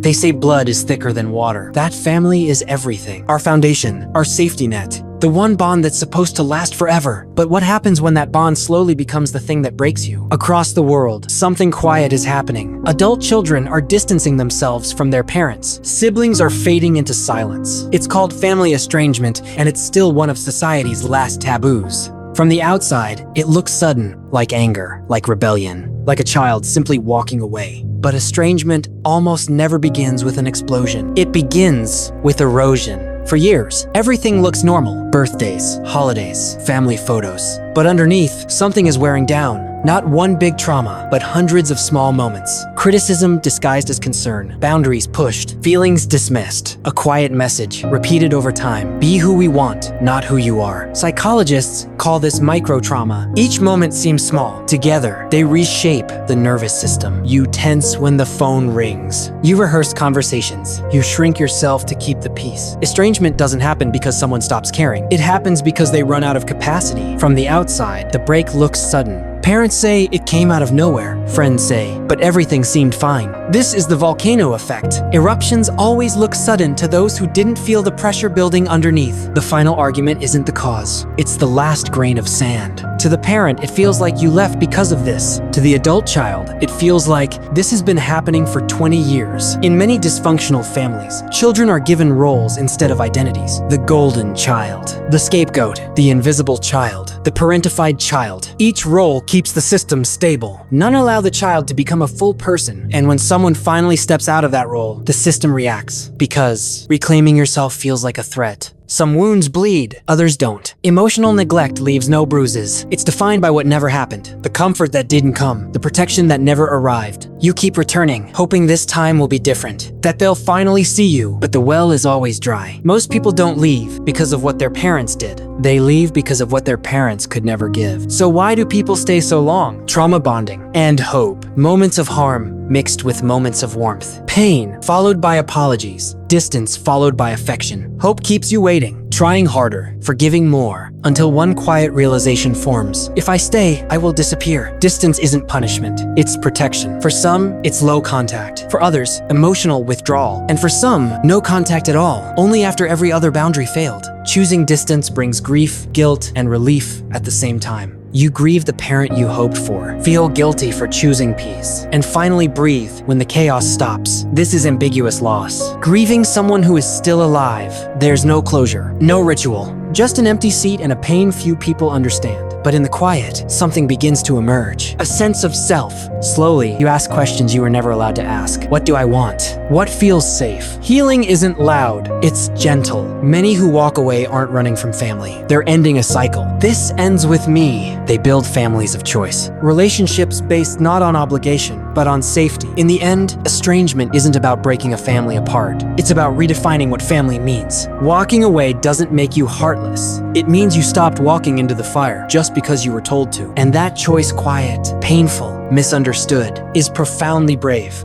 They say blood is thicker than water. That family is everything. Our foundation, our safety net. The one bond that's supposed to last forever. But what happens when that bond slowly becomes the thing that breaks you? Across the world, something quiet is happening. Adult children are distancing themselves from their parents. Siblings are fading into silence. It's called family estrangement, and it's still one of society's last taboos. From the outside, it looks sudden, like anger, like rebellion, like a child simply walking away. But estrangement almost never begins with an explosion. It begins with erosion. For years, everything looks normal. Birthdays, holidays, family photos. But underneath, something is wearing down. Not one big trauma, but hundreds of small moments. Criticism disguised as concern, boundaries pushed, feelings dismissed. A quiet message, repeated over time. Be who we want, not who you are. Psychologists call this micro-trauma. Each moment seems small. Together, they reshape the nervous system. You tense when the phone rings. You rehearse conversations. You shrink yourself to keep the peace. Estrangement doesn't happen because someone stops caring. It happens because they run out of capacity. From the outside, the break looks sudden. Parents say it came out of nowhere. Friends say, but everything seemed fine. This is the volcano effect. Eruptions always look sudden to those who didn't feel the pressure building underneath. The final argument isn't the cause. It's the last grain of sand. To the parent, it feels like you left because of this. To the adult child, it feels like this has been happening for 20 years. In many dysfunctional families, children are given roles instead of identities. The golden child, the scapegoat, the invisible child, the parentified child. Each role keeps the system stable. None allow the child to become a full person, and when someone finally steps out of that role, the system reacts. Because reclaiming yourself feels like a threat. Some wounds bleed, others don't. Emotional neglect leaves no bruises. It's defined by what never happened, the comfort that didn't come, the protection that never arrived. You keep returning, hoping this time will be different, that they'll finally see you, but the well is always dry. Most people don't leave because of what their parents did. They leave because of what their parents could never give. So why do people stay so long? Trauma bonding and hope. Moments of harm mixed with moments of warmth. Pain followed by apologies. Distance followed by affection. Hope keeps you waiting, trying harder, forgiving more, until one quiet realization forms. If I stay, I will disappear. Distance isn't punishment, it's protection. For some, it's low contact. For others, emotional withdrawal. And for some, no contact at all, only after every other boundary failed. Choosing distance brings grief, guilt, and relief at the same time. You grieve the parent you hoped for, feel guilty for choosing peace, and finally breathe when the chaos stops. This is ambiguous loss. Grieving someone who is still alive. There's no closure, no ritual, just an empty seat and a pain few people understand. But in the quiet, something begins to emerge. A sense of self. Slowly, you ask questions you were never allowed to ask. What do I want? What feels safe? Healing isn't loud, it's gentle. Many who walk away aren't running from family. They're ending a cycle. This ends with me. They build families of choice. Relationships based not on obligation, but on safety. In the end, estrangement isn't about breaking a family apart. It's about redefining what family means. Walking away doesn't make you heartless. It means you stopped walking into the fire just because you were told to. And that choice, quiet, painful, misunderstood, is profoundly brave.